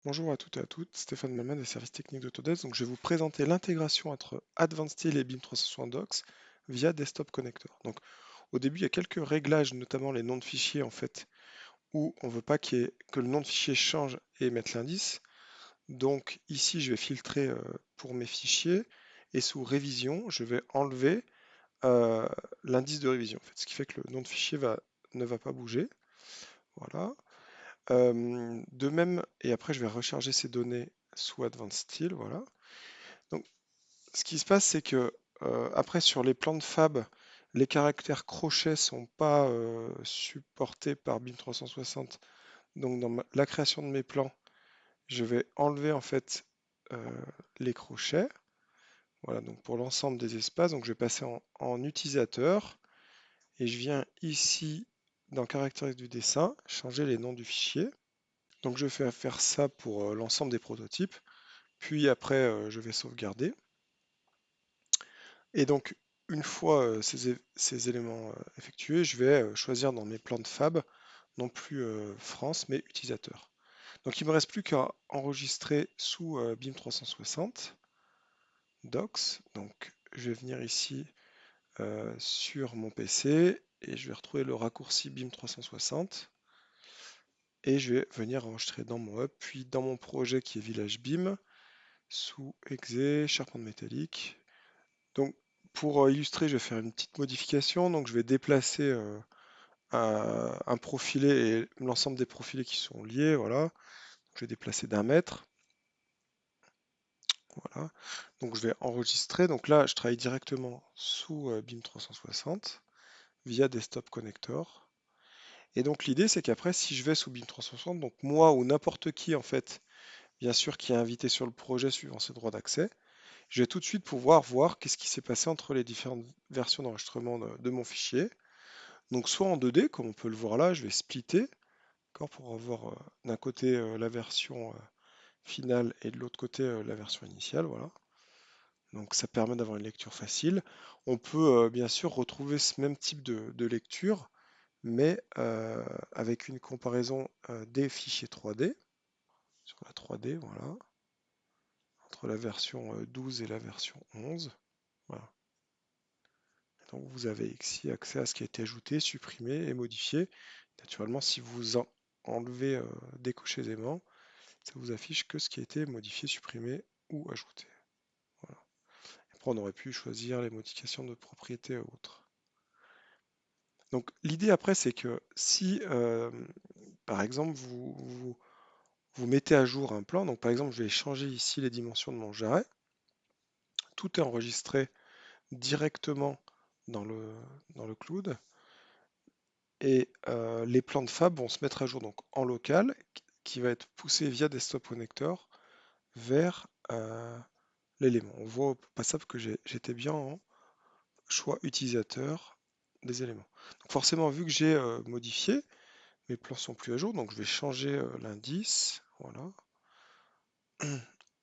Bonjour à toutes et à toutes, Stéphane Malman des services techniques d'Autodesk. Donc, je vais vous présenter l'intégration entre Advanced Style et BIM 360 Docs via Desktop Connector. Donc, au début, il y a quelques réglages, notamment les noms de fichiers en fait, où on ne veut pas que le nom de fichier change et mette l'indice. Donc, ici, je vais filtrer pour mes fichiers et sous révision, je vais enlever euh, l'indice de révision, en fait, ce qui fait que le nom de fichier ne va pas bouger. Voilà. De même, et après je vais recharger ces données sous Advanced Style, voilà. Donc ce qui se passe, c'est que après sur les plans de fab, les caractères crochets sont pas supportés par BIM 360. Donc dans la création de mes plans, je vais enlever en fait euh, les crochets. Voilà, donc pour l'ensemble des espaces, donc je vais passer en utilisateur et je viens ici dans caractéristiques du dessin, changer les noms du fichier. Donc je vais faire ça pour l'ensemble des prototypes, puis après je vais sauvegarder. Et donc une fois ces éléments effectués, je vais choisir dans mes plans de fab, non plus France, mais utilisateur. Donc il ne me reste plus qu'à enregistrer sous BIM 360 Docs. Donc je vais venir ici sur mon PC et je vais retrouver le raccourci BIM 360 et je vais venir enregistrer dans mon hub, puis dans mon projet qui est Village BIM, sous exe, charpente métallique. Donc pour illustrer, je vais faire une petite modification. Donc je vais déplacer un profilé et l'ensemble des profilés qui sont liés. Voilà. Je vais déplacer d'1 mètre. Voilà. Donc je vais enregistrer. Donc là, je travaille directement sous BIM 360 via Desktop Connector. Et donc l'idée, c'est qu'après, si je vais sous BIM 360, donc moi ou n'importe qui en fait, bien sûr, qui est invité sur le projet suivant ses droits d'accès, je vais tout de suite pouvoir voir qu'est-ce qui s'est passé entre les différentes versions d'enregistrement de mon fichier. Donc soit en 2D, comme on peut le voir là, je vais splitter, d'accord, pour avoir d'un côté la version finale et de l'autre côté la version initiale, voilà. Donc ça permet d'avoir une lecture facile. On peut bien sûr retrouver ce même type de lecture, mais avec une comparaison des fichiers 3D, sur la 3D, voilà, entre la version 12 et la version 11. Voilà. Donc vous avez ici accès à ce qui a été ajouté, supprimé et modifié. Naturellement, si vous enlevez décochez aimants, ça vous affiche que ce qui a été modifié, supprimé ou ajouté. Voilà. Après, on aurait pu choisir les modifications de propriété ou autres. Donc l'idée après, c'est que si, par exemple, vous mettez à jour un plan, donc par exemple, je vais changer ici les dimensions de mon jarret, tout est enregistré directement dans le cloud. Et les plans de fab vont se mettre à jour donc en local, qui va être poussé via Desktop Connector vers l'élément. On voit au passage que j'étais bien en choix utilisateur des éléments. Donc forcément, vu que j'ai modifié, mes plans sont plus à jour, donc je vais changer l'indice. Voilà.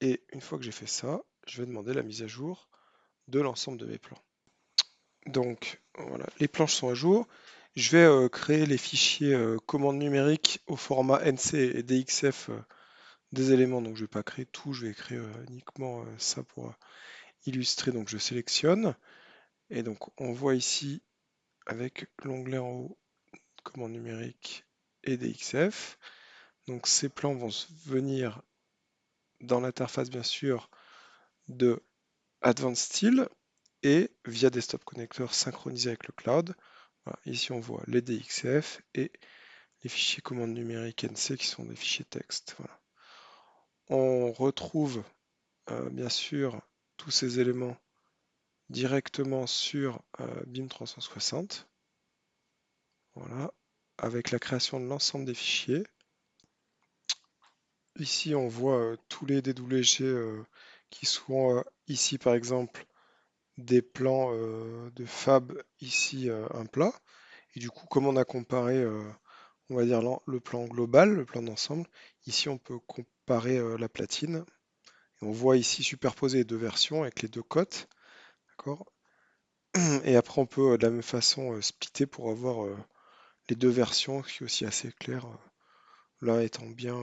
Et une fois que j'ai fait ça, je vais demander la mise à jour de l'ensemble de mes plans. Donc voilà, les planches sont à jour. Je vais créer les fichiers commandes numériques au format NC et DXF des éléments. Donc je ne vais pas créer tout, je vais créer uniquement ça pour illustrer. Donc je sélectionne et donc on voit ici avec l'onglet en haut commande numérique et DXF. Donc ces plans vont venir dans l'interface bien sûr de Advanced Style et via Desktop Connector synchronisé avec le cloud. Voilà, ici on voit les DXF et les fichiers commandes numériques NC qui sont des fichiers texte. Voilà. On retrouve bien sûr tous ces éléments directement sur BIM 360. Voilà, avec la création de l'ensemble des fichiers. Ici, on voit tous les DWG qui sont ici, par exemple, des plans de fab, ici un plat. Et du coup, comme on a comparé, on va dire le plan global, le plan d'ensemble, ici on peut comparer la platine. Et on voit ici superposer les deux versions avec les deux cotes. D'accord? Et après, on peut de la même façon splitter pour avoir les deux versions, ce qui est aussi assez clair. L'un étant bien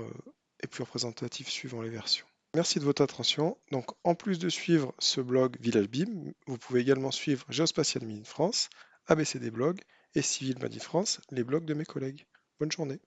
et plus représentatif suivant les versions. Merci de votre attention. Donc, en plus de suivre ce blog Village BIM, vous pouvez également suivre Géospatial Made in France, ABCD Blog et Civil Made in France, les blogs de mes collègues. Bonne journée.